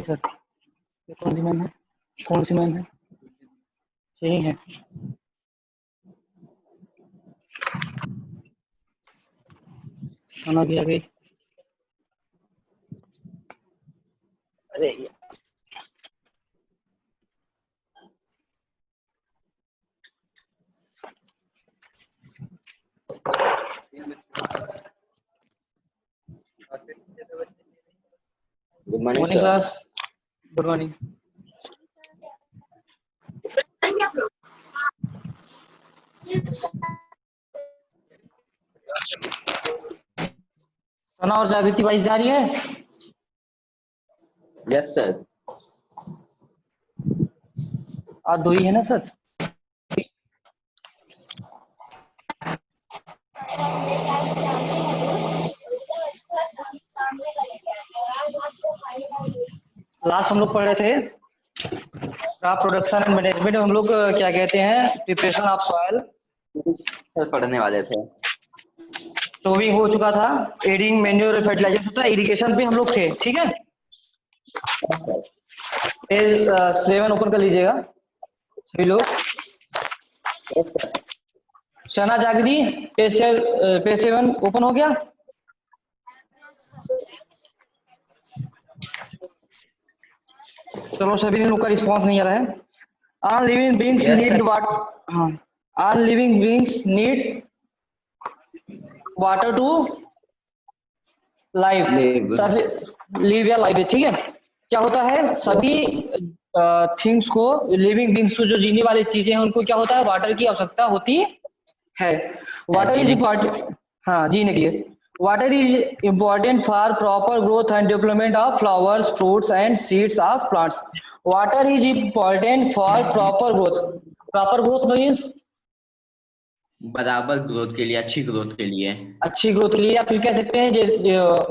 Sir ये कौन सी ma'am है, कौन सी मैम है, यही है। खाना भी आ गई। अरे good morning morning sir. Class, good morning. Sana और जागृति वाइस जा रही है। Yes sir. और दो ही है ना सर। लास्ट हम लोग पढ़ रहे थे क्रॉप प्रोडक्शन एंड मैनेजमेंट में हम लोग क्या कहते हैं, प्रिपरेशन ऑफ सॉइल सर पढ़ने वाले थे। सोविंग हो चुका था, एडिंग मैन्योर फर्टिलाइजर था, इरिगेशन पे हम लोग थे। ठीक है, यस सर। पेज 7 ओपन कर लीजिएगा सभी लोग। Yes sir. Shana Jagri page 7 open हो गया। चलो सभी लोग का रिस्पॉन्स नहीं आ रहा है। All living beings Yes, need sir. Water, हाँ, all living beings need water to life, Live. सभी लिव या लाइफ है। ठीक है, क्या होता है सभी थिंग्स को, लिविंग बीइंग्स को, जो जीने वाली चीजें हैं उनको क्या होता है, वाटर की आवश्यकता होती है। वाटर इज जीने इम्पॉर्टेंट, हाँ जीने के लिए। Water is important for proper growth and development of flowers, fruits and seeds of plants. Water is important for proper growth. Proper growth means बराबर ग्रोथ के लिए, अच्छी ग्रोथ के लिए। अच्छी ग्रोथ के लिए, या फिर कह सकते हैं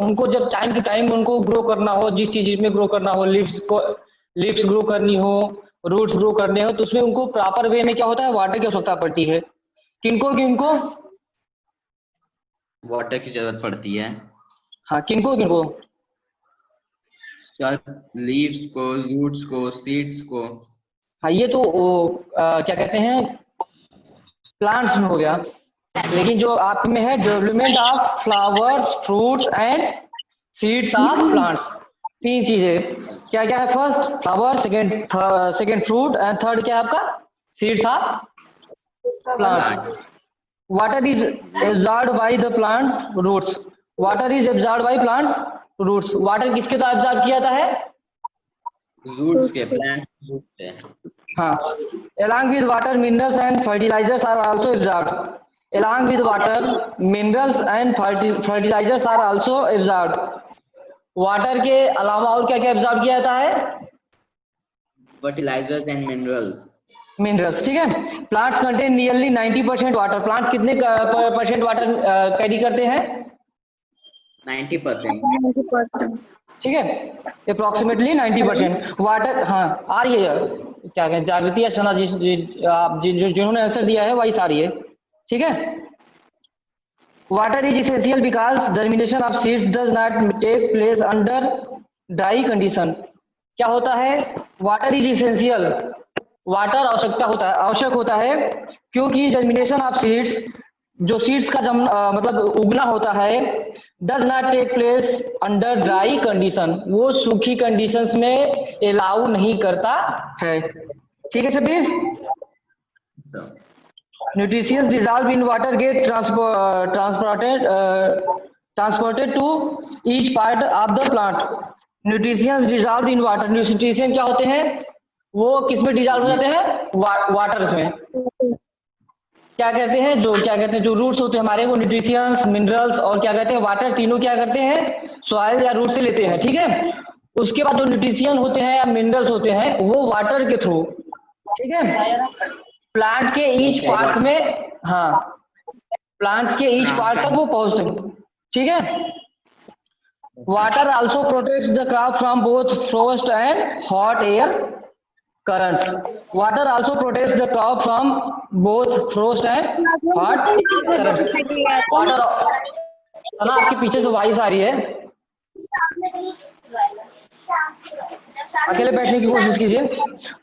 उनको जब टाइम टू टाइम उनको ग्रो करना हो, जिस चीज में ग्रो करना हो, लिव्स ग्रो करनी हो, रूट्स ग्रो करने हो, तो उसमें उनको प्रॉपर वे में क्या होता है, वाटर की आवश्यकता पड़ती है। किनको किनको, वाटर की जरूरत पड़ती है। हाँ किनको किनको, सर लीव्स को, रूट्स को, सीड्स को। हाँ ये तो क्या कहते हैं, प्लांट्स में हो गया। लेकिन जो आप में है, development of flowers, fruits and seeds of plants, तीन चीजें क्या क्या है, first flower, second fruit and third क्या है आपका, seeds of plants. Water is absorbed by the plant roots, water is absorbed by plant roots. Water किसके द्वारा एब्जॉर्ब किया जाता है, रूट्स के, प्लांट रूट्स के। हाँ, along with water, minerals and fertilizers are also absorbed. Along with water, minerals and fertilizers are also absorbed. Water के अलावा और क्या क्या एब्जॉर्ब किया जाता है, फर्टिलाइजर्स एंड मिनरल्स। मिनरल्स। ठीक है, plants contain nearly 90% water. Plants कितने परसेंट वाटर कैरी करते हैं, 90%। ठीक है, अप्रोक्सीमेटली 90% वाटर। हाँ आ रही है, क्या कहें, जागृति या सना आप जिन्होंने आंसर दिया है वही आ रही है। ठीक है, water is essential because germination of seeds does not take place under dry condition। क्या होता है, वाटर इज इसेंशियल, वाटर आवश्यक होता है क्योंकि जर्मिनेशन ऑफ सीड्स, जो सीड्स का मतलब उगना होता है, does not take place under dry condition, वो सूखी कंडीशंस में अलाउ नहीं करता है। ठीक है सभी, nutrients dissolved in water get transported to each part of the plant। nutrients dissolved in water, nutrients क्या होते हैं, वो किस में डिजॉल्व हो जाते हैं, वाटर में। क्या कहते हैं, जो रूट्स होते हैं हमारे, वो न्यूट्रिशंस, मिनरल्स और क्या कहते हैं, वाटर, तीनों क्या करते हैं, सॉइल या रूट से लेते हैं। ठीक है, उसके बाद जो न्यूट्रिशन होते हैं या मिनरल्स होते हैं वो वाटर के थ्रू, ठीक है, प्लांट के ईच पार्ट में, हाँ प्लांट्स के ईच पार्ट तक वो पहुंचते। ठीक है, water also protect the crop from both frost and hot air currents। water also protects the crop from both frost and hot currents। water, है ना, आपके पीछे से वॉइस आ रही है। अकेले बैठने की कोशिश कीजिए।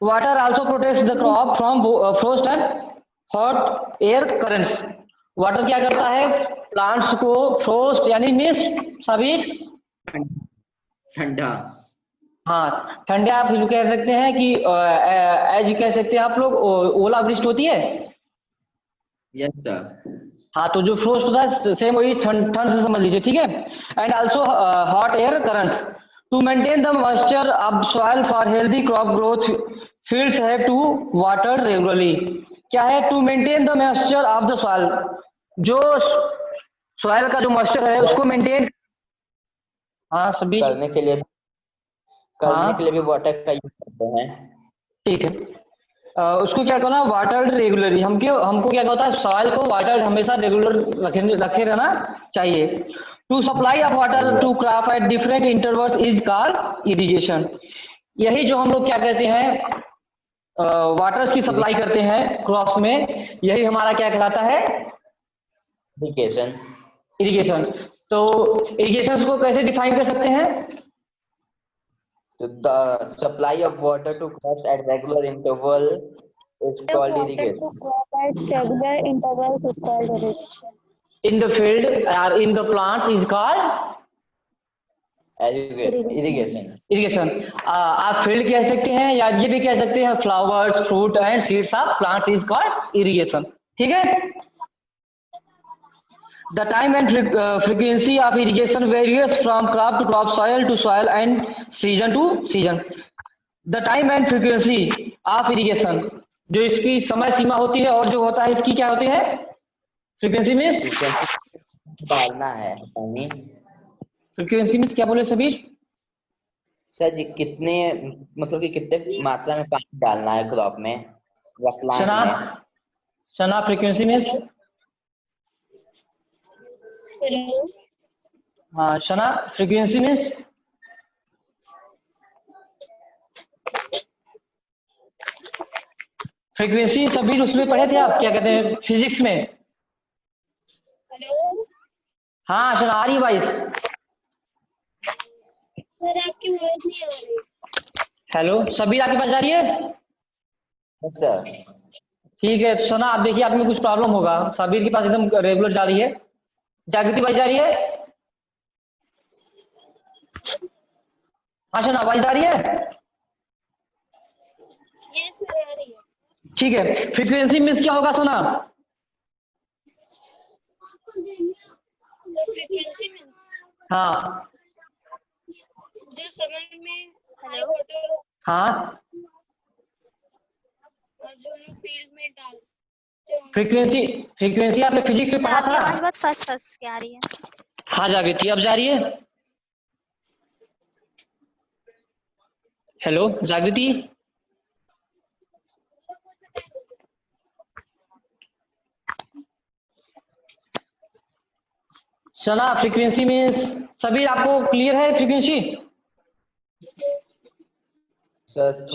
Water also protects the crop from frost and hot air currents. Water क्या करता है, प्लांट्स को फ्रोस्ट यानी मिस्ट सभी, ठंडा। हाँ ठंडे, आप जो कह सकते हैं कि एज कह सकते हैं आप लोग, ओलावृष्टि होती है। Yes sir. हाँ तो जो फ्रोस्ट होता है सेम वही ठंड ठंड से समझ लीजिए, ठीक है। And also hot air currents to maintain the moisture of soil for healthy crop growth, fields have to water regularly. क्या है, to maintain the moisture of the soil, जो सॉइल का जो मॉइस्चर है सर उसको मेंटेन, हाँ सभी, करने के लिए हाँ भी वाटर का यूज करते हैं। ठीक है। उसको क्या करना, वाटर रेगुलरली, हमको क्या होता है, सॉइल को वाटर हमेशा रेगुलर रखे रहना चाहिए। To supply of water to crop at different intervals is called irrigation. यही जो हम लोग क्या कहते हैं, वाटर्स की सप्लाई करते हैं क्रॉप्स में, यही हमारा क्या कहलाता है, इरिगेशन। इरिगेशन। तो इरिगेशन को कैसे डिफाइन कर सकते हैं, तो the supply of water to crops at regular interval is called irrigation. Regular intervals is called irrigation. In the field और in the plants is called irrigation. Irrigation. आप field कह सकते हैं या ये भी कह सकते हैं, flowers fruit and seeds of plants is called irrigation, ठीक है। The time and frequency of irrigation varies from crop to crop, soil to soil and season two season. The time and frequency of irrigation, जो इसकी समय सीमा होती है और जो होता है इसकी क्या होती है, फ्रीक्वेंसी मीन्स, डालना है पानी। फ्रीक्वेंसी मीन्स क्या बोले सभी, सर जी कितने, मतलब कि कितने मात्रा में पानी डालना है क्रॉप में या प्लांट शना, में। शना फ्रीक्वेंसी मीन्स, हाँ शना फ्रीक्वेंसी मीन्स, फ्रीक्वेंसी सभी उसमें पढ़े थे आप, क्या कहते हैं फिजिक्स में। हेलो हाँ शना आ रही है वॉइस। सर, आपकी वॉइस नहीं आ रही। हेलो सभी आपके पास जा रही है, यस सर। ठीक है। सोना आप देखिए, आप में कुछ प्रॉब्लम होगा, सबीर के पास एकदम रेगुलर जा रही है, जागृति वाइज जा रही है, हाँ सोना आवाज आ रही है, ये सर आ रही है। ठीक है। फ्रीक्वेंसी मीन्स क्या होगा सोना, तो फ्रीक्वेंसी मींस हाँ जो समर में हाई वाटर हाँ, और जो लोग फील्ड में डालते हैं। फ्रीक्वेंसी, फ्रीक्वेंसी आपने फिजिक्स में पढ़ा आपकी आवाज था। बहुत फंस फंस के आ रही है। हाँ जागृति अब जा रही है, हेलो जागृति, सना फ्रीक्वेंसी मीन्स, सभी आपको क्लियर है फ्रीक्वेंसी, सर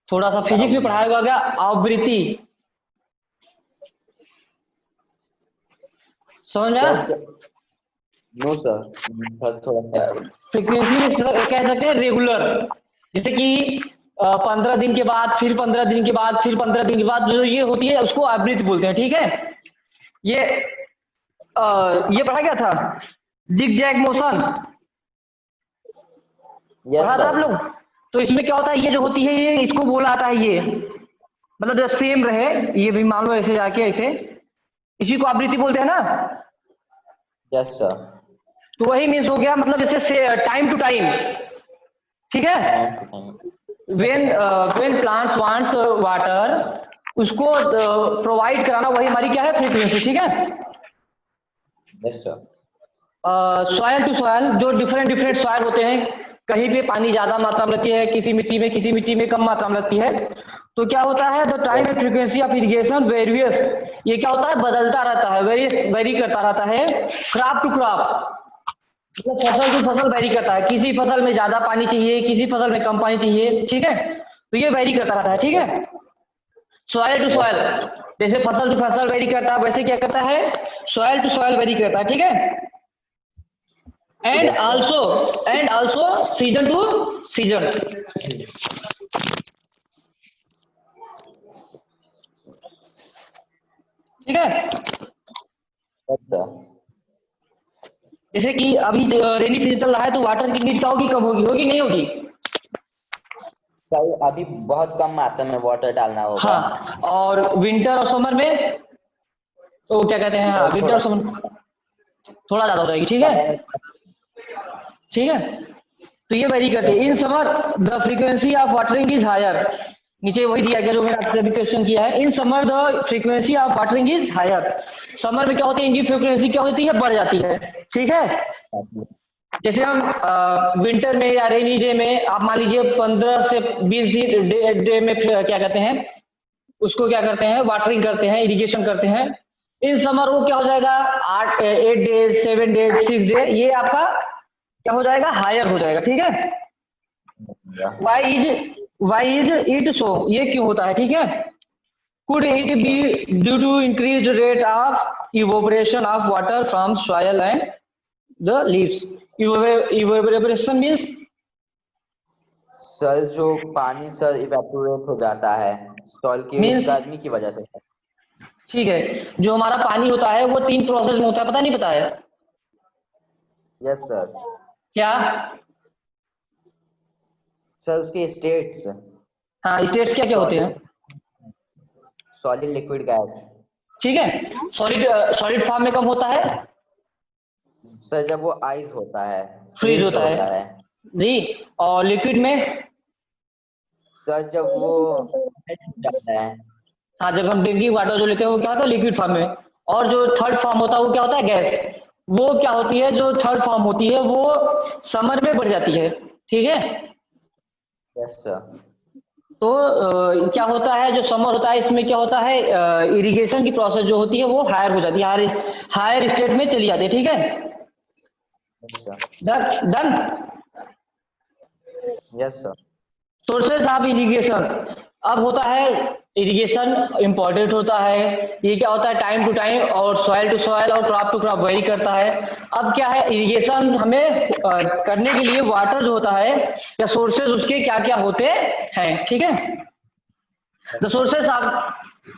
थोड़ा सा फिजिक्स में पढ़ाया होगा क्या, आवृत्ति, समझ आया। नो सर थोड़ा फ्रीक्वेंसी कह सकते हैं रेगुलर, जैसे कि 15 दिन के बाद, फिर 15 दिन के बाद, फिर 15 दिन के बाद जो ये होती है उसको आवृत्ति बोलते हैं, ठीक है। ये पढ़ा गया था, जिग जैग मोशन पढ़ा था आप लोग। तो इसमें क्या होता है, ये जो होती है ये इसको बोला आता है, ये मतलब जब सेम रहे, ये भी मान लो ऐसे जाके ऐसे, इसी को आवृत्ति बोलते हैं ना। Yes sir. तो वही मीन्स हो गया, मतलब इससे टाइम टू टाइम, ठीक है। व्हेन प्लांट्स वांट्स वाटर, उसको प्रोवाइड कराना, वही हमारी क्या है, फ्रीक्वेंसी, ठीक है। Yes sir. Soil to soil, जो डिफरेंट सॉयल होते हैं, कहीं पे पानी ज्यादा मात्रा में लगती है, किसी मिट्टी में कम मात्रा में लगती है, तो क्या होता है, the time and frequency of irrigation various, ये क्या होता है, बदलता रहता है, वेरी करता रहता है, क्रॉप टू क्रॉप, मतलब फसल टू फसल वेरी करता है, किसी फसल में ज्यादा पानी चाहिए, किसी फसल में कम पानी चाहिए, ठीक है। तो ये वेरी करता रहता है, ठीक है। सॉयल टू सॉयल, जैसे फसल टू फसल वेरी करता है, वैसे क्या करता है, सॉयल टू सॉयल वेरी करता है, ठीक है। and Yes, sir. also season to season. ठीक है, Yes, sir. जैसे कि अभी रेनी सीजन चल रहा है तो वाटर की नीड क्या होगी, कम होगी, होगी नहीं होगी? सर अभी बहुत कम मात्रा में वाटर डालना होगा। हाँ, और विंटर और समर में तो क्या कहते हैं, हाँ सर विंटर थोड़ा और समर थोड़ा ज्यादा हो जाएगी। ठीक समय है, ठीक है, तो ये वेरी करती Yes, है। In sir. Summer the frequency of watering is higher, नीचे वही दिया गया जो मैंने आपसे अभी क्वेश्चन किया है। In summer the frequency of watering is higher, summer में क्या होती है, इनकी फ्रीक्वेंसी क्या होती है, बढ़ जाती है। ठीक है, जैसे हम विंटर में या रेनी डे में आप मान लीजिए 15 से 20 दिन डे में क्या कहते हैं, उसको क्या करते हैं, वाटरिंग करते हैं, इरिगेशन करते हैं। इन समर वो क्या हो जाएगा, 8 डेज 7 डेज 6 डे, ये आपका क्या हो जाएगा, हायर हो जाएगा। ठीक है, वाई इज इट सो, ये क्यों होता है? ठीक है, could it be due to increase rate of evaporation of water from soil and the leaves. Evaporation means, sir जो पानी सर इवेपोरेट हो जाता है सॉइल की मीन्स गर्मी की वजह से सर। ठीक है, जो हमारा पानी होता है वो 3 प्रोसेस में होता है, पता नहीं पता है यस सर। क्या? सर उसके स्टेट्स हाँ, स्टेट्स क्या क्या होते हैं? Solid liquid gas. ठीक है, सॉलिड सॉलिड फॉर्म में कब होता है? सर जब वो आइस होता है, फ्रीज फ्रीज्ड होता होता है है। जी। और लिक्विड में, सर जब वो जाता है। हाँ जब हम ड्रिंकिंग वाटर जो लेते हैं वो क्या होता है, लिक्विड फॉर्म में। और जो थर्ड फॉर्म होता है वो क्या होता है, गैस। वो क्या होती है, जो थर्ड फॉर्म होती है वो समर में बढ़ जाती है। ठीक है, यस सर। तो क्या होता है, जो समर होता है इसमें क्या होता है, इरिगेशन की प्रोसेस जो होती है वो हायर हो जाती है, हायर स्टेट में चली जाती है। ठीक है, yes sir. Done done. Yes sir. Sources of irrigation, अब होता है इरिगेशन इम्पोर्टेंट होता है, ये क्या होता है, टाइम टू टाइम और सॉइल टू सॉइल और क्रॉप टू क्रॉप वेरी करता है। अब क्या है, इरिगेशन हमें करने के लिए वाटर जो होता है या सोर्सेज उसके क्या क्या होते हैं। ठीक है, the sources of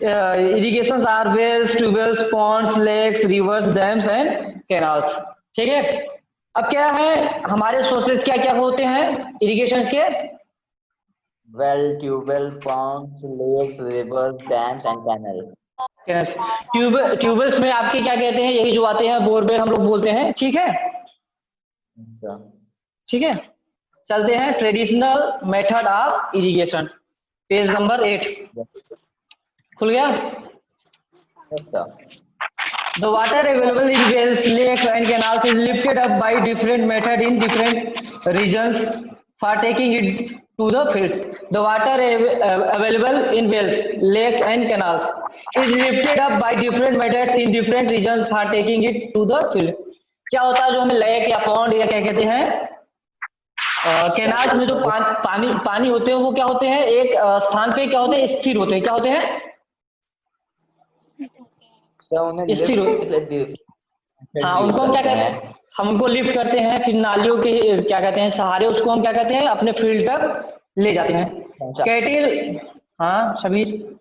irrigation are wells, tube wells, ponds, lakes, rivers, dams and canals. ठीक है, अब क्या है, हमारे सोर्सेज क्या क्या होते हैं इरिगेशन के? Well, tube well, ponds, lakes, rivers, dams and canal. Tube wells में आपके क्या कहते हैं, यही जो आते हैं बोरवेल हम लोग बोलते हैं। ठीक है, अच्छा। ठीक है, चलते हैं traditional method of irrigation, page number 8 खुल गया। अच्छा। The water available in wells, lakes and canals is lifted up by different method in different regions for taking it to the fields. The water available in wells, lakes and canals is lifted up by different methods in different regions for taking it to the field. क्या होता है, जो हमें lake या pond या क्या कहते हैं, कैनाल्स में जो पानी पानी होते हैं वो क्या होते हैं, एक स्थान पे क्या होते हैं, स्थिर होते हैं। क्या होते हैं, सर उन्हें स्थिर लिफ्ट हाँ, यूज उनको हम क्या करते कहते हैं। हैं, हम उनको लिफ्ट करते हैं, फिर नालियों के क्या कहते हैं सहारे उसको हम क्या कहते हैं, अपने फील्ड तक ले जाते हैं। अच्छा। कैटिल, हाँ शबीर,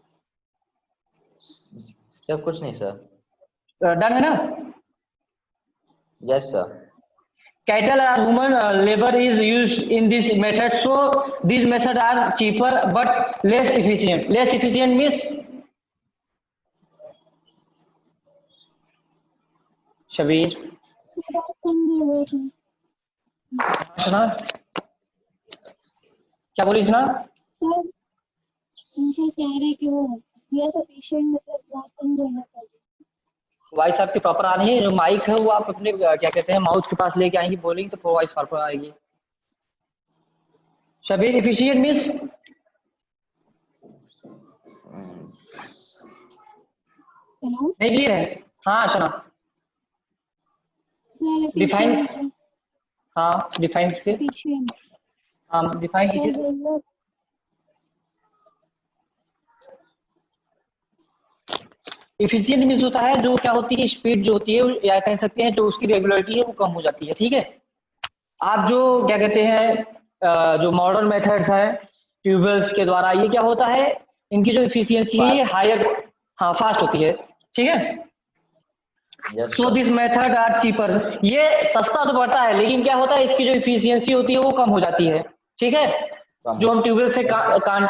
सर कुछ नहीं सर। डन है ना? Yes sir. Cattle or human labor is used in this method, so these methods are cheaper but less efficient. Less efficient means, Shabir सुना, क्या बोली सुना? सर उनसे कह रहे हैं कि वो ये सफिशिएंट मतलब बहुत कम देना चाहिए। वॉइस आपकी प्रॉपर आ रही है, जो माइक है वो आप अपने क्या कहते हैं माउथ के पास लेके आएंगे, बोलेंगे तो वॉइस प्रॉपर आएगी। शबीर इफिशिएंट मीन्स, नहीं क्लियर है? हाँ सुना, सर डिफाइन, एफिशिएंट हाँ डिफाइन से, एफिशिएंट हाँ डिफाइन सर कीजिए। जरूरत इफिशिएंट मीन्स होता है जो क्या होती है, स्पीड जो होती है या कह सकते हैं जो उसकी रेगुलरिटी है वो कम हो जाती है। ठीक है, आप जो क्या कहते हैं जो मॉडर्न मेथड्स है ट्यूबवेल्स के द्वारा, ये क्या होता है, इनकी जो इफिशियंसी है ये हायर, हाँ फास्ट होती है, ठीक है। Yes, so sir. This method are cheaper, ये सस्ता तो पड़ता है लेकिन क्या होता है इसकी जो इफिशियंसी होती है वो कम हो जाती है, ठीक है। जो हम ट्यूबवेल से Yes, sir.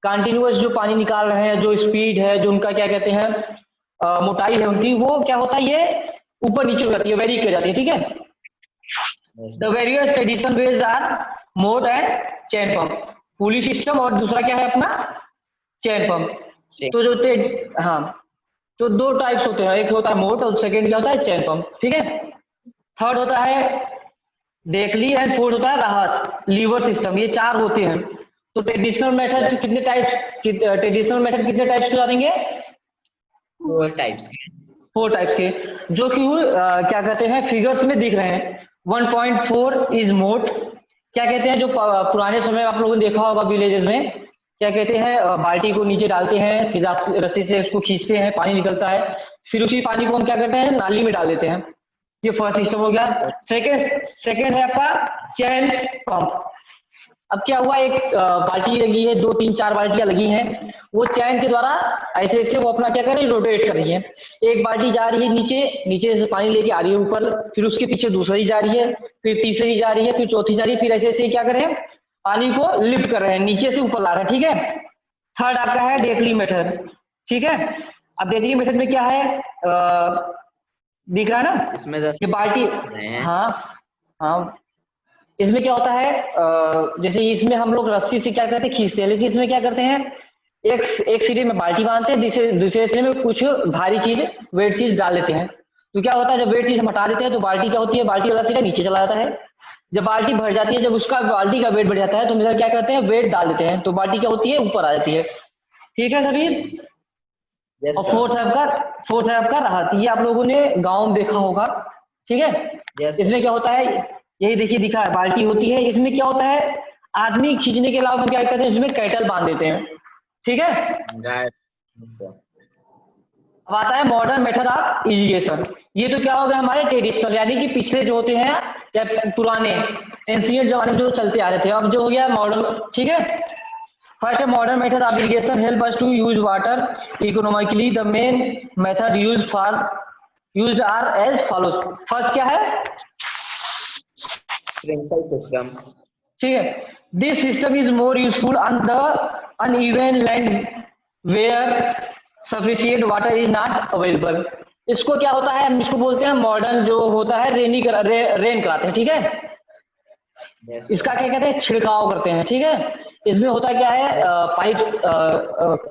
कंटिन्यूअस जो पानी निकाल रहे हैं, जो स्पीड है, जो उनका क्या कहते हैं मोटाई है उनकी, वो क्या होता है ये ऊपर नीचे हो जाती है, वेरी कर जाती है, ठीक है। Yes, the various traditional ways are mode and chain pump, pulley system, और दूसरा क्या है अपना चेन पंप। Check. तो हाँ, तो दो टाइप्स होते हैं, एक होता है मोड और सेकंड क्या होता है चेन पंप, ठीक है। थर्ड होता है देखली एंड फोर्थ होता है राहत लीवर सिस्टम, ये चार होते हैं। तो ट्रेडिशनल मेथड Yes. कितने टाइप्स, ट्रेडिशनल मेथड कितने टाइप्स के देंगे, 4 types के. 4 टाइप्स के, जो कि क्या कहते हैं फिगर्स में दिख रहे हैं। 1.4 इज मोट, क्या कहते हैं जो पुराने समय में आप लोगों ने देखा होगा विलेजेस में, क्या कहते हैं बाल्टी को नीचे डालते हैं, फिर रस्सी से उसको खींचते हैं, पानी निकलता है, फिर उसी पानी को हम क्या करते हैं नाली में डाल देते हैं। ये फर्स्ट सिस्टम हो गया। सेकंड है आपका चैन पंप। अब क्या हुआ, एक बाल्टी लगी है, 2 3 4 बाल्टियां लगी हैं, वो चैन के द्वारा ऐसे ऐसे वो अपना क्या कर रही है रोटेट कर रही है। एक बाल्टी जा रही है नीचे, नीचे से पानी लेके आ रही है ऊपर, फिर उसके पीछे दूसरी जा रही है, फिर तीसरी जा रही है, फिर चौथी जा रही है, फिर ऐसे ऐसे क्या कर रहे हैं पानी को लिफ्ट कर रहे हैं, नीचे से ऊपर ला रहे हैं, ठीक है। थर्ड आपका है डेकली मेथड, ठीक है। अब डेकली मेथड में क्या है दिख रहा है ना, इसमें ये बाल्टी, हाँ हाँ, इसमें क्या होता है जैसे इसमें हम लोग रस्सी से क्या करते हैं खींचते हैं, लेकिन इसमें क्या करते हैं एक सिरे में बाल्टी बांधते हैं, दूसरे सिरे में कुछ भारी चीज वेट चीज डाल देते हैं। तो क्या होता है जब वेट चीज हम हटा देते हैं तो बाल्टी क्या होती है, बाल्टी वाला सिरा नीचे चला जाता है। जब बाल्टी भर जाती है, जब उसका बाल्टी का वेट बढ़ जाता है तो हम क्या करते हैं वेट डाल देते हैं, तो बाल्टी क्या होती है ऊपर आ जाती है, ठीक है सभी। Yes, और sir. फोर्थ है आपका राहत, ये आप लोगों ने गाँव में देखा होगा, ठीक है। Yes, sir. इसमें क्या होता है, यही देखिए दिखा है बाल्टी होती है, इसमें क्या होता है आदमी खींचने के अलावा हम क्या करते हैं इसमें कैटल बांध देते हैं, ठीक है। Right. Yes, sir. अब आता है मॉडर्न मेथड ऑफ इरिगेशन। ये तो क्या हो गया हमारे ट्रेडिशनल, यानी कि पिछले जो होते हैं या पुराने एंशिएंट जमाने में जो चलते आ रहे थे, अब जो हो गया मॉडर्न, ठीक है। फर्स्ट है modern method of irrigation help us to use water economically. The main method use are as follows. First क्या है, Sprinkle system. ठीक है। This system is more useful on the uneven land where sufficient water is not available. इसको क्या होता है, हम इसको बोलते हैं मॉडर्न जो होता है रेन कराते हैं, ठीक है। Yes, इसका sir. क्या कहते हैं छिड़काव करते हैं, ठीक है। इसमें होता क्या है पाइप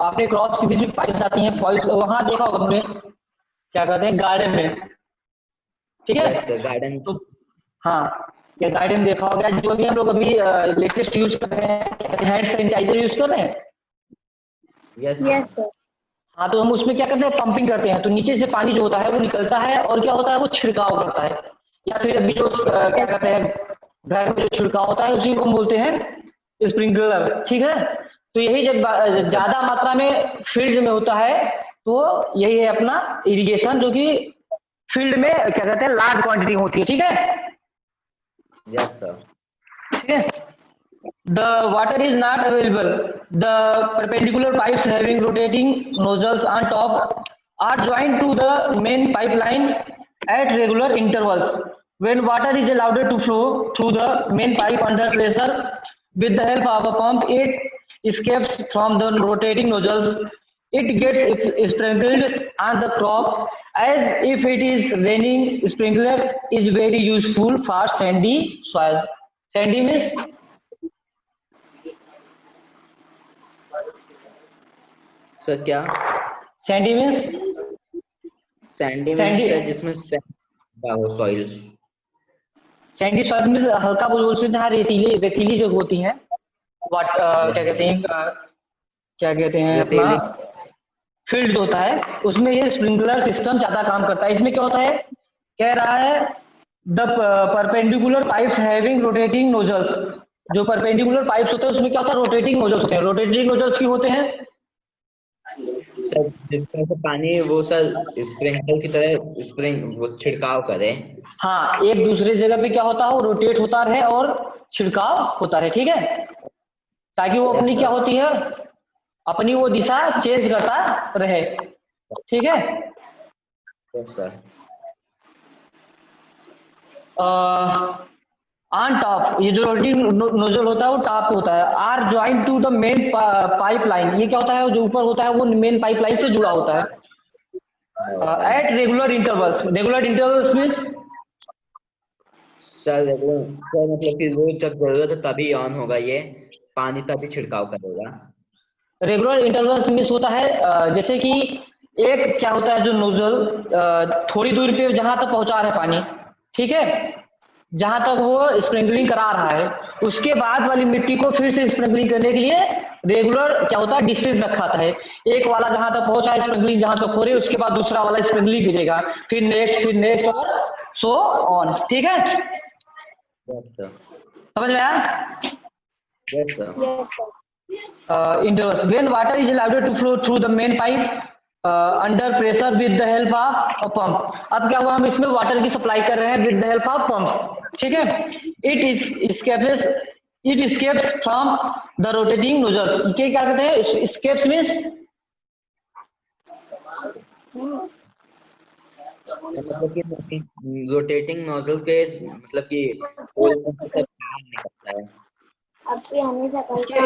आपने क्रॉप्स के बीच में पाइप आती हैं, पाइप वहां देखा होगा हमने क्या कहते हैं गार्डन में, ठीक है। Yes, sir. Garden. तो हाँ, ये गार्डन देखा होगा, जो भी हम लोग अभी लेटेस्ट यूज कर रहे हैं हैंड सैनिटाइजर यूज कर रहे हैं, Yes, sir. Yes, sir. हाँ, तो हम उसमें क्या करते हैं पंपिंग करते हैं, तो नीचे से पानी जो होता है वो निकलता है और क्या होता है वो छिड़काव करता है, या फिर अभी जो क्या कहते हैं घर में जो छिड़काव होता है उसी को हम बोलते हैं स्प्रिंकलर, ठीक है। तो यही जब ज्यादा मात्रा में फील्ड में होता है तो यही है अपना इरिगेशन, जो कि फील्ड में क्या कहते हैं लार्ज क्वांटिटी होती है, ठीक है। Yes, sir. ठीक है। The water is not available. The perpendicular pipes having rotating nozzles on top are joined to the main pipeline at regular intervals. When water is allowed to flow through the main pipe under pressure, with the help of a pump, it escapes from the rotating nozzles. It gets sprinkled on the crop as if it is raining. Sprinkler is very useful for sandy soil. Sandy means Sir, क्या? Sandy means Sandy Sandy. means sir जिसमें sand हो soil. Sandy soil में हल्का उसमें जहाँ रेतीली जो होती हैं क्या कहते हैं क्या कहते हैं अपना रेतीली. फील्ड होता है, उसमें ये स्प्रिंकलर सिस्टम ज्यादा काम करता है। इसमें क्या होता है, कह रहा है the perpendicular pipes having rotating nozzles. जो परपेंडिकुलर पाइप्स होते हैं उसमें क्या होता है रोटेटिंग नोजल्स होते हैं। रोटेटिंग नोजल्स की होते हैं सर जिसमें से पानी वो सर स्प्रिंकल की तरह वो छिड़काव करे। हाँ, एक दूसरे जगह पे क्या होता है, वो रोटेट होता रहे और छिड़काव होता रहे, ठीक है, ताकि वो यस अपनी क्या सर। होती है, अपनी वो दिशा चेंज करता रहे, ठीक है। Yes sir. ऑन टॉप, ये जो रोटेटिंग नोजल होता है वो टॉप पे होता है, are joint to the main pipeline, ये क्या होता है, जो ऊपर होता है वो मेन पाइपलाइन से जुड़ा होता है। होता है at regular intervals means, sir sir मतलब कि रोज जब जरूरत है तभी ऑन होगा ये, पानी तभी छिड़काव करेगा। रेगुलर इंटरवल्स मीन्स होता है जैसे कि एक क्या होता है, जो नोजल थोड़ी दूर पे जहां तक पहुंचा रहा है पानी, ठीक है, जहां तक वो स्प्रिंकलिंग करा रहा है, उसके बाद वाली मिट्टी को फिर से स्प्रिंकलिंग करने के लिए रेगुलर क्या होता है, डिस्टेंस रखा है। एक वाला जहां तक पहुंचा है स्प्रिंकलिंग, जहां तक हो रही है, उसके बाद दूसरा वाला स्प्रिंकलिंग गिरेगा, फिर नेक्स्ट और सो ऑन, ठीक है, यस सर। समझ में आया। Yes sir. Yes, sir. intervals when water is allowed to flow through the main pipe under pressure with the help of a pump। अब क्या हुआ, हम इसमें वाटर की सप्लाई कर रहे हैं with the help of pump, ठीक है, it escapes from the rotating nozzles। ये क्या कहते हैं, escapes means मतलब कि रोटेटिंग नोजल के मतलब कि होल में से सब बाहर निकलता है। अभी हमें सकल का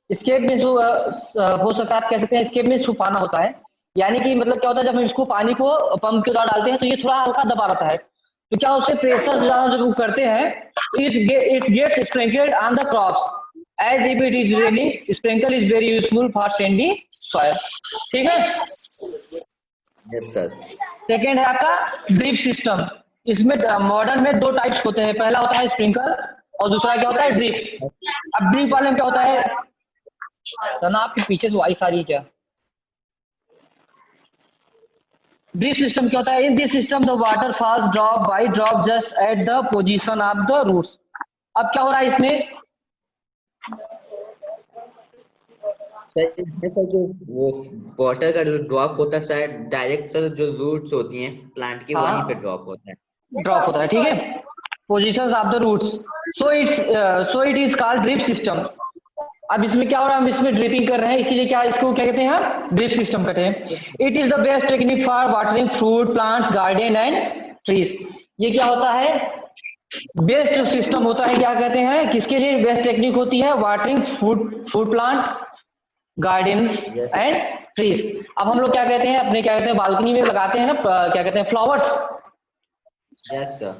स्केप में जो हो सकता है, आप कह सकते हैं स्केप में छुपाना होता है, यानी कि मतलब क्या होता है, जब हम इसको पानी को पंप के द्वारा डालते हैं तो ये थोड़ा हल्का दबा रहता है, तो क्या उससे प्रेशर ज्यादा जब वो करते हैं, it gets sprinkled on the crops as if it is raining. Sprinkle is very useful for sandy soil, ठीक है। Yes sir. सेकेंड है आपका ड्रिप सिस्टम। इसमें मॉडर्न में दो टाइप्स होते हैं, पहला होता है स्प्रिंकलर और दूसरा क्या होता है ड्रिप। अब ड्रिप वाले में क्या होता है, सना आपके पीछे से वॉइस आ रही है क्या। ड्रिप सिस्टम क्या होता है, in this system the water falls drop by drop just at the position of the roots. अब क्या हो रहा है इसमें, सर इसमें सर जो वो वाटर का जो ड्रॉप होता है शायद डायरेक्ट सर जो रूट्स होती हैं प्लांट की वहीं पे हाँ ड्रॉप होता है। ड्रॉप होता है, ठीक है, positions of the roots, so it is called drip system. अब इसमें क्या हो रहा है, हम इसमें ड्रिपिंग कर रहे हैं, इसीलिए क्या इसको क्या कहते हैं, हम ड्रिप सिस्टम कहते हैं। It is the best technique for watering fruit plants garden and trees. ये क्या होता है, बेस्ट सिस्टम होता है, क्या कहते हैं, किसके लिए बेस्ट टेक्निक होती है, watering food plant garden yes and trees. अब हम लोग क्या कहते हैं, अपने क्या कहते हैं बालकनी में लगाते हैं ना, क्या कहते हैं फ्लावर्स, यस सर।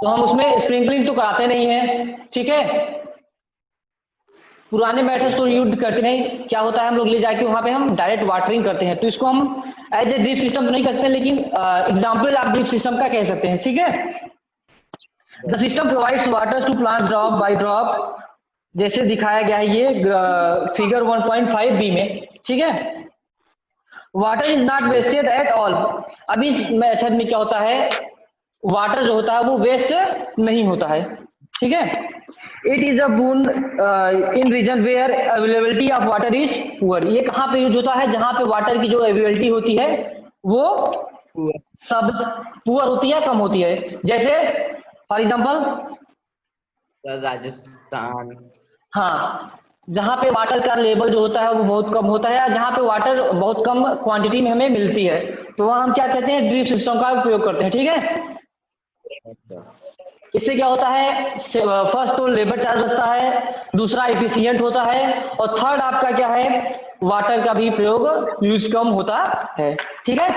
तो हम उसमें स्प्रिंकलिंग तो कराते नहीं है, ठीक है, पुराने मेथड्स को यूज करते नहीं, क्या होता है हम लोग ले जाके वहां पे हम डायरेक्ट वाटरिंग करते हैं, तो इसको हम एज ए ड्रिप सिस्टम तो नहीं करते, लेकिन एग्जाम्पल आप ड्रिप सिस्टम का कह सकते हैं, ठीक है। The system provides water to plant drop by drop, जैसे दिखाया गया है ये फिगर 1.5 बी में, ठीक है। Water is not wasted at all. अभी इस मेथड में क्या होता है, वाटर जो होता है वो वेस्ट नहीं होता है, ठीक है। It is a boon in region where availability of water is poor. ये कहाँ पे यूज होता है, जहां पे वाटर की जो अवेलेबिलिटी होती है वो सब पुअर होती है, कम होती है, जैसे फॉर एग्जांपल राजस्थान। हाँ, जहाँ पे वाटर का लेवल जो होता है वो बहुत कम होता है, जहाँ पे वाटर बहुत कम क्वांटिटी में हमें मिलती है, तो वहाँ हम क्या कहते हैं, ड्रिप सिस्टम का उपयोग करते हैं, ठीक है। इससे क्या होता है, फर्स्ट तो लेबर चार्ज बचता है, दूसरा एफिशिएंट होता है, और थर्ड आपका क्या है, वाटर का भी प्रयोग यूज कम होता है, ठीक है।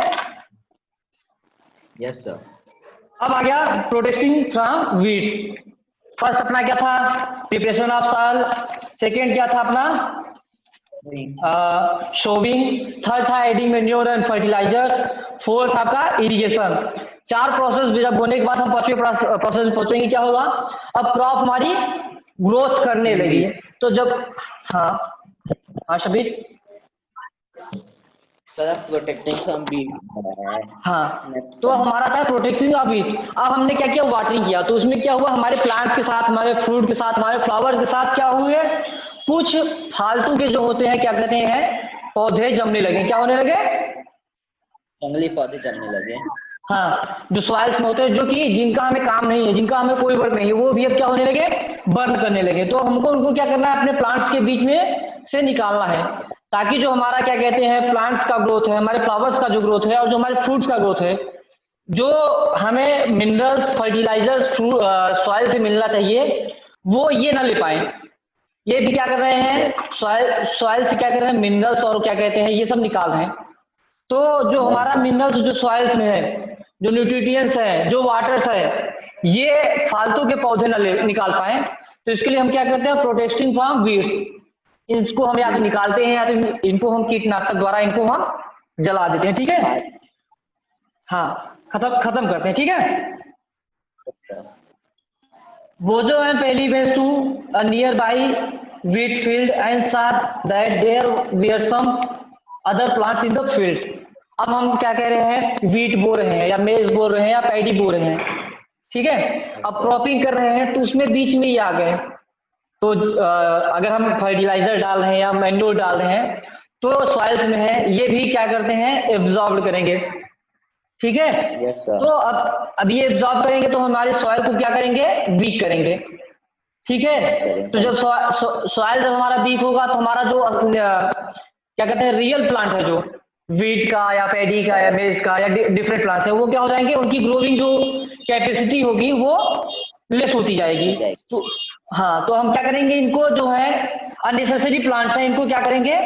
Yes sir. अब आ गया प्रोटेक्टिंग फ्रॉम वीड्स। फर्स्ट अपना क्या था, प्रिपरेशन ऑफ सॉइल, सेकेंड क्या था अपना शोविंग, थर्ड था adding manure and fertilisers, fourth आपका इरिगेशन। चार प्रोसेस जब होने के बाद हम पांचवें प्रोसेस पहुंचेंगे, क्या होगा, अब क्रॉप हमारी ग्रोथ करने लगी, तो जब हाँ हाँ Shabir sir protecting from B. हाँ, तो हमारा था प्रोटेक्शन ऑफ बीज। अब हमने क्या किया, वाटरिंग किया, तो उसमें क्या हुआ, हमारे प्लांट्स के साथ, हमारे फ्रूट के साथ, हमारे फ्लावर के साथ क्या हुए, कुछ फालतू के जो होते हैं क्या कहते हैं पौधे जमने लगे। क्या होने लगे? जंगली पौधे जमने लगे। हाँ, जो सॉइल्स में होते हैं, जो कि जिनका हमें काम नहीं है, जिनका हमें कोई वर्क नहीं है, वो भी अब क्या होने लगे? बर्न करने लगे। तो हमको उनको क्या करना है? अपने प्लांट्स के बीच में से निकालना है, ताकि जो हमारा क्या कहते हैं प्लांट्स का ग्रोथ है, हमारे फ्लावर्स का जो ग्रोथ है और जो हमारे फ्रूट्स का ग्रोथ है, जो हमें मिनरल्स, फर्टिलाइजर्स सॉइल से मिलना चाहिए, वो ये ना ले पाए। ये भी क्या कर रहे हैं? सॉइल से क्या कर रहे हैं? मिनरल्स और क्या कहते हैं ये सब निकाल रहे हैं। तो जो हमारा मिनरल्स जो सॉइल्स में है, जो न्यूट्रिएंट्स है, जो वाटर्स है, ये फालतू के पौधे ना निकाल पाए। तो इसके लिए हम क्या करते हैं? प्रोटेक्टिंग फ्रॉम वीड्स, इनको हम या तो निकालते हैं या तो इनको हम कीटनाशक द्वारा इनको हम जला देते हैं। ठीक है, हाँ, खत्म करते हैं। ठीक है, वो जो है पहली ways to a nearby wheat field and saw that there were some other plants in the field। अब हम क्या कह रहे हैं? वीट बो रहे हैं या मेज बो रहे हैं या पैडी बो रहे हैं। ठीक है, अब क्रॉपिंग कर रहे हैं तो उसमें बीच में ही आ गए। तो अगर हम फर्टिलाइजर डाल रहे हैं या मैन्योर डाल रहे हैं तो सॉइल्स में है, ये भी क्या करते हैं? एब्जॉर्ब करेंगे। ठीक है, तो अब ये एब्जॉर्ब करेंगे तो हमारे सॉइल को क्या करेंगे? वीक करेंगे। ठीक है, तो जब सॉइल जब हमारा वीक होगा तो हमारा जो क्या कहते हैं रियल प्लांट है, जो वीट का या पैडी का या मेज का या डिफरेंट प्लांट्स है, वो क्या हो जाएंगे? उनकी ग्रोइंग जो कैपेसिटी होगी वो लेस होती जाएगी। तो हाँ, तो हम क्या करेंगे? इनको जो है अननेसेसरी प्लांट्स हैं, इनको क्या करेंगे?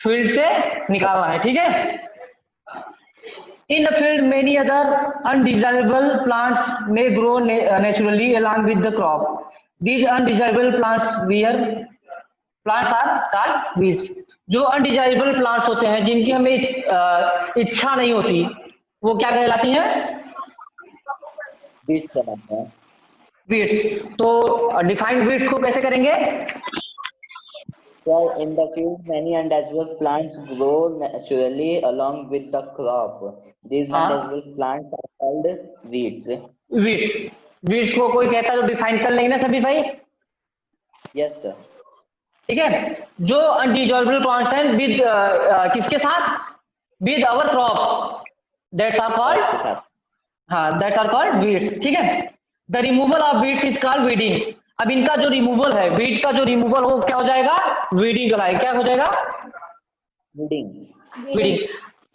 फील्ड से निकालना है। ठीक है, in the field many other undesirable plants may grow naturally along with the crop। these undesirable plants are called weeds। जो अनडिजायरेबल प्लांट्स होते हैं, जिनकी हमें इच्छा नहीं होती, वो क्या कहलाती हैं? बीज कहलाते हैं। वीड्स। तो डिफाइन वीड्स को कैसे करेंगे? So in the field, many undesirable plants grow naturally along with the crop। These undesirable plants are called weeds। Weeds को कोई कहता है तो डिफाइन कर लेंगे ना सभी भाई? Yes sir। ठीक है, जो अनडिजायरेबल प्लांट्स हैं विद किसके साथ? With our crops, that's are called, हाँ, दैट्स आर कॉल्ड वीड्स। ठीक है, the removal of weeds is called weeding. अब इनका जो रिमूवल है, वीड का जो रिमूवल हो, क्या हो जाएगा? वीडिंग कहलाएगा। क्या हो जाएगा? Weeding.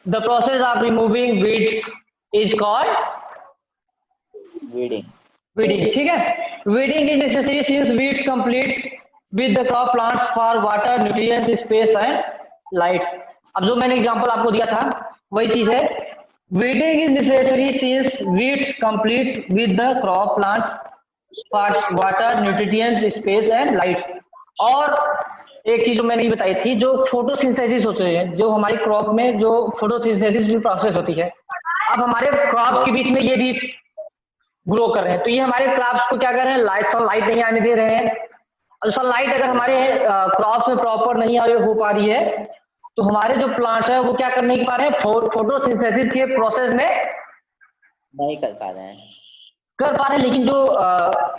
The process of removing weeds is called weeding. ठीक है, weeding is necessary since weeds complete with the crop plants for water, nutrients, space and light। अब जो मैंने एग्जांपल आपको दिया था वही चीज है। weeding is necessary since weeds complete with the crop plants for water, nutrients, space and light। और एक चीज जो मैंने ये बताई थी, जो फोटोसिंथेसिस होते हैं, जो हमारी क्रॉप में जो फोटोसिंथेसिस की प्रोसेस होती है, अब हमारे क्रॉप के बीच में ये भी ग्रो कर रहे हैं, तो ये हमारे क्रॉप्स को क्या कर रहे हैं? लाइट नहीं आने दे रहे हैं। सनलाइट अगर हमारे क्रॉप में प्रॉपर नहीं हो पा रही है, तो हमारे जो प्लांट्स है वो क्या कर नहीं पा रहे हैं? फोटोसिंथेसिस के प्रोसेस में नहीं कर पा रहे हैं। लेकिन जो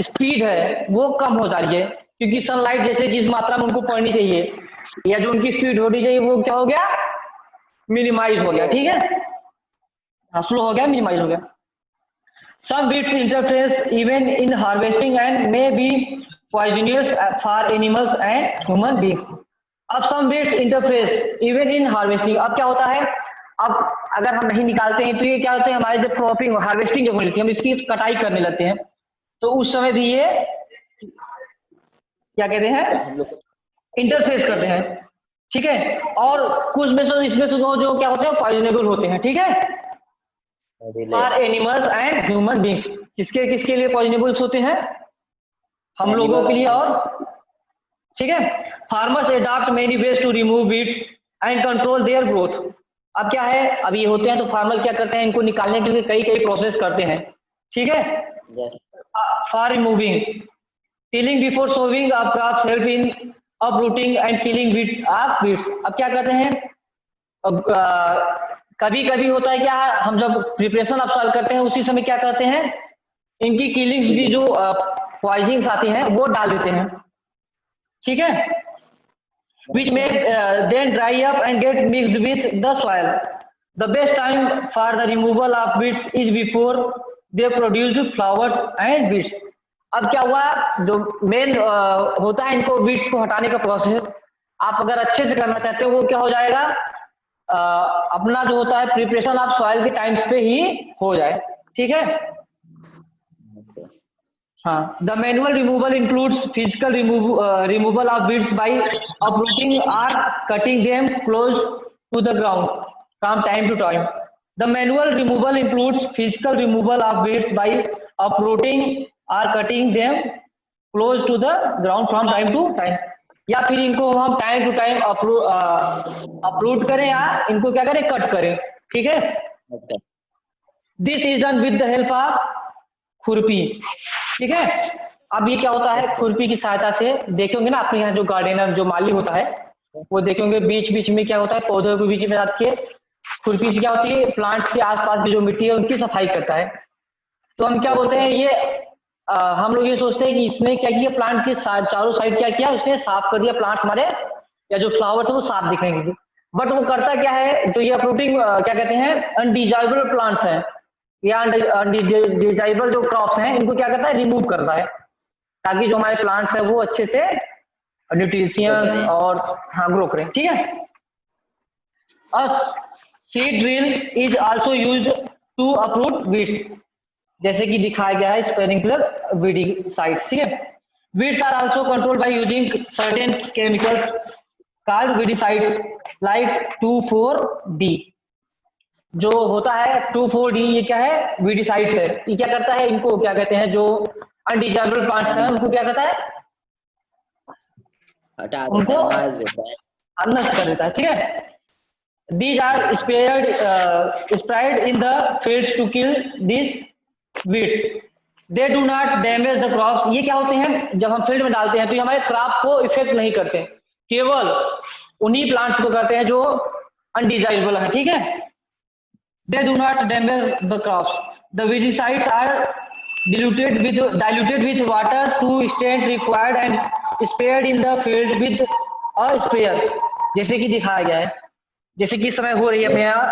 स्पीड है वो कम हो जा रही है, क्योंकि सनलाइट जैसे जिस मात्रा में उनको पड़नी चाहिए या जो उनकी स्पीड होनी चाहिए वो क्या हो गया? मिनिमाइज हो गया। ठीक है, स्लो हो गया, मिनिमाइज हो गया। some weeds interferes even in harvesting and may be poisonous for animals and human beings। अब some weeds interferes even in harvesting। अब क्या होता है? अब अगर हम नहीं निकालते हैं तो ये क्या होते हैं? हमारे जब क्रॉपिंग हार्वेस्टिंग जब होती है, हम इसकी कटाई करने लगते हैं, तो उस समय भी ये क्या कहते हैं? इंटरफेस करते हैं। ठीक है, और कुछ में तो इसमें तो जो क्या होते हैं? पॉइजनेबल होते हैं। ठीक है, for animals and human beings. किसके लिए पॉइजनेबल्स होते हैं? हम लोगों के लिए। और ठीक है, farmers adopt many ways to remove weeds and control their growth. अब क्या है? अब ये होते हैं तो फार्मर क्या करते हैं? इनको निकालने के लिए कई प्रोसेस करते हैं। ठीक है, for removing, tilling before sowing of crops help in uprooting and killing weeds. अब क्या करते हैं? अब कभी कभी होता है क्या, हम जब प्रिपरेशन ऑफ सॉइल करते हैं उसी समय क्या करते हैं? इनकी किलिंग्स भी जो पॉइजनिंग्स आती हैं वो डाल देते हैं। ठीक है, which may then dry up and get mixed with the soil. The best time for the removal of weeds is before they produce flowers and weeds. अब क्या हुआ, जो मेन होता है इनको weeds को हटाने का प्रोसेस, आप अगर अच्छे से करना चाहते हो वो क्या हो जाएगा, अपना जो होता है प्रिपरेशन ऑफ सॉइल के टाइम्स पे ही हो जाए, ठीक है। हाँ, the manual removal includes physical removal of weeds by uprooting or cutting them close to the ground from time to time. The manual removal includes physical removal of weeds by uprooting or cutting them close to the ground from time to time. या फिर इनको हम time to time uproot करें या इनको क्या करें, cut करें, ठीक है। This is done with the help of खुरपी, ठीक है। अब ये क्या होता है, खुरपी की सहायता से देखेंगे ना आपके यहाँ जो गार्डनर जो माली होता है वो देखेंगे बीच बीच में क्या होता है, पौधों के बीच में रख के खुरपी से क्या होती है, प्लांट्स के आसपास की जो मिट्टी है उनकी सफाई करता है। तो हम क्या बोलते हैं ये हम लोग ये सोचते हैं कि इसने क्या किया, प्लांट के चारों साइड क्या किया, उसने साफ कर दिया, प्लांट हमारे या जो फ्लावर्स है वो साफ दिखेंगे। बट वो करता क्या है, जो ये अपरूटिंग क्या कहते हैं, अनडिजायरेबल प्लांट्स हैं या अनडिजायरेबल जो क्रॉप्स हैं इनको क्या करता है, रिमूव करता है, ताकि जो हमारे प्लांट्स है वो अच्छे से न्यूट्रिशन और हाँ ग्रो करें, ठीक है। A seed drill is also used to uproot weeds, जैसे कि दिखाया गया है स्प्रिंकलर वीडिंग साइट्स, ठीक है। Weeds are also controlled by using certain chemicals called weedicides like 2,4-D। जो होता है 2,4-D ये क्या है, वीडिसाइड्स है। ये क्या करता है, इनको क्या कहते हैं, जो अनडिजायरेबल प्लांट्स हैं उनको क्या करता है, उनको नष्ट कर देता है, ठीक है। These are sprayed in the fields to kill these weeds. They do not damage the crops. ये क्या होते हैं, जब हम फील्ड में डालते हैं तो ये हमारे क्रॉप को इफेक्ट नहीं करते, केवल उन्हीं प्लांट्स को करते हैं जो अनडिजायरेबल है, ठीक है। They do not damage the crops. The weedicides are diluted with water to extent required and sprayed in the field with a sprayer, जैसे कि दिखाया गया है। जैसे कि समय हो रही है अपने यहाँ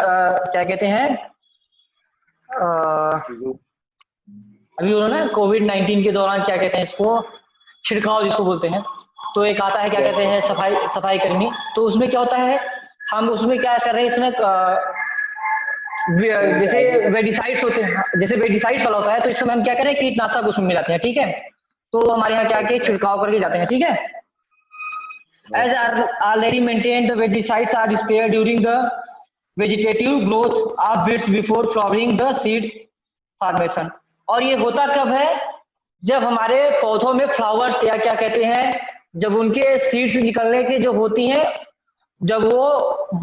क्या कहते हैं, अभी उन्होंने कोविड-19 के दौरान क्या कहते हैं इसको, छिड़काव जिसको बोलते हैं, तो एक आता है क्या कहते हैं सफाई कर्मी। तो उसमें क्या होता है, हम उसमें क्या कर रहे हैं, इसमें जैसे वेडिसाइड्स होते हैं, जैसे वेडिसाइड वाला होता है तो इसमें हम क्या करें, कीटनाशक उसमें मिलाते हैं, ठीक है। तो हमारे यहाँ क्या के छिड़काव करके जाते हैं, ठीक है। As already maintained, the weedicides are sprayed during the vegetative growth of weeds before flowering the seeds formation. और ये होता कब है, जब हमारे पौधों में फ्लावर्स या क्या कहते हैं, जब उनके सीड्स निकलने के जो होती हैं, जब वो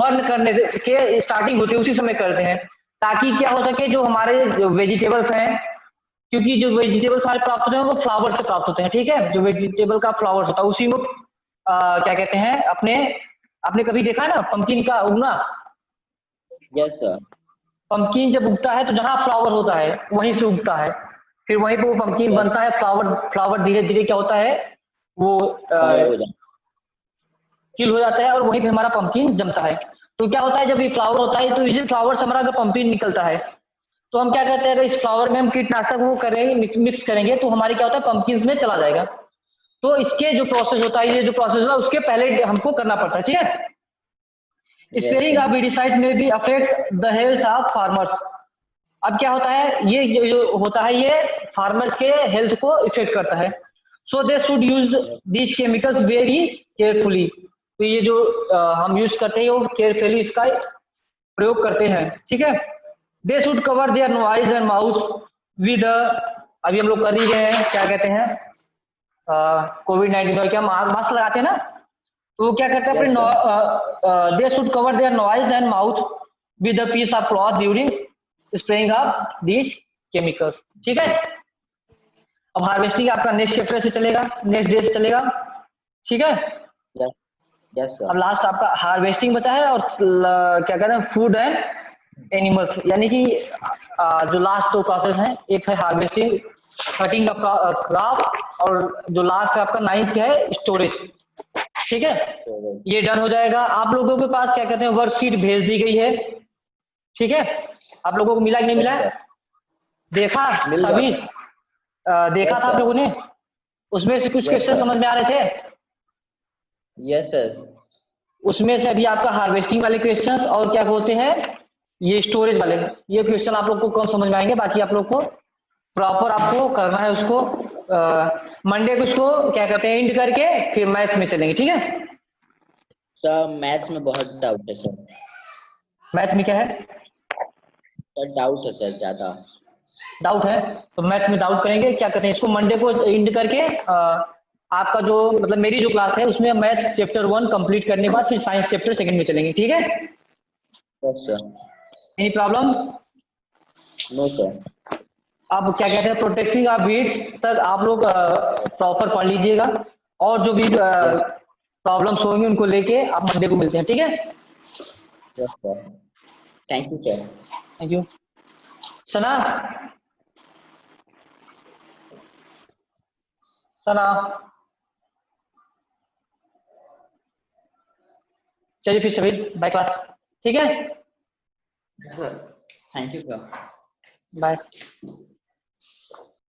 बर्न करने के स्टार्टिंग होती है उसी समय करते हैं, ताकि क्या हो सके, जो हमारे जो वेजिटेबल्स हैं, क्योंकि जो वेजिटेबल्स हमारे प्राप्त होते हैं वो फ्लावर से प्राप्त होते हैं, ठीक है। जो वेजिटेबल का फ्लावर होता है उसी में क्या कहते हैं, आपने कभी देखा ना पंपकिन का उगना? Yes sir. पंपकिन जब उगता है तो जहां फ्लावर होता है वहीं से उगता है, फिर वहीं पे वो पंपकिन बनता है, फ्लावर धीरे धीरे क्या होता है, वो किल हो जाता है और वहीं पे हमारा पंपकिन जमता है। तो क्या होता है, जब ये फ्लावर होता है तो इसी फ्लावर से हमारा पंपकिन निकलता है, तो हम क्या कहते हैं, अगर इस फ्लावर में हम कीटनाशक वो करेंगे, मिक्स करेंगे तो हमारे क्या होता है, पंपकिन में चला जाएगा। तो इसके जो प्रोसेस होता है, ये जो प्रोसेस है उसके पहले हमको करना पड़ता है, ठीक है। स्प्रेइंग ऑफ वीडिसाइड्स में भी affect the health of farmers. अब क्या होता है, ये जो होता है ये फार्मर्स के हेल्थ को इफेक्ट करता है। So they should use this chemicals very carefully. तो ये जो हम यूज करते हैं वो केयरफुली इसका प्रयोग करते हैं, ठीक है। दे should cover their nose and mouth with, अभी हम लोग कर ही रहे हैं, क्या कहते हैं, कोविड-19 में क्या मास्क लगाते हैं ना, तो वो क्या करते हैं, अपने they should cover their nose and mouth with a piece of cloth during spraying of this chemicals, ठीक है। अब हार्वेस्टिंग आपका नेक्स्ट चैप्टर से चलेगा, नेक्स्ट डे से चलेगा, ठीक है। Yes sir. अब लास्ट आपका हार्वेस्टिंग बचा है और क्या कहते हैं, फूड एंड एनिमल्स, यानी कि जो लास्ट दो प्रोसेस हैं, एक है हार्वेस्टिंग, कटिंग ऑफ क्रॉप, और जो लास्ट है आपका 9th क्या है, स्टोरेज, ठीक है, ये डन हो जाएगा। आप लोगों के पास क्या कहते हैं वर्कशीट भेज दी गई है, ठीक है। आप लोगों को मिला कि नहीं मिला है? देखा मिल सभी देखा Yes, था आप sir. लोगों ने? उसमें से कुछ Yes, क्वेश्चन sir. समझ में आ रहे थे? Yes, sir. उसमें से अभी आपका हार्वेस्टिंग वाले क्वेश्चंस और क्या बोलते हैं ये स्टोरेज वाले, ये क्वेश्चन आप लोग को कम समझ में आएंगे। बाकी आप लोग को प्रॉपर आपको करना है उसको मंडे को उसको क्या कहते हैं एंड करके फिर मैथ में चलेंगे, ठीक है। सर मैथ्स में बहुत डाउट है सर। मैथ में क्या है? सर डाउट है सर ज्यादा। डाउट है तो मैथ में डाउट करेंगे, क्या कहते हैं इसको मंडे को एंड करके आपका जो मतलब मेरी जो क्लास है उसमें मैथ चैप्टर 1 कंप्लीट करने के बाद फिर साइंस चैप्टर 2 में चलेंगे, ठीक है। Yes sir. Any problem? No sir. अब क्या कहते हैं प्रोटेक्टिंग ऑफ बीट्स तक आप लोग प्रॉपर पढ़ लीजिएगा, और जो भी प्रॉब्लम्स होंगी उनको लेके आप मंडे को मिलते हैं, ठीक है। Yes sir. Thank you sir. Thank you. Sana, Sana चलिए फिर सभी बाय क्लास, ठीक है। Sir thank you sir. Bye.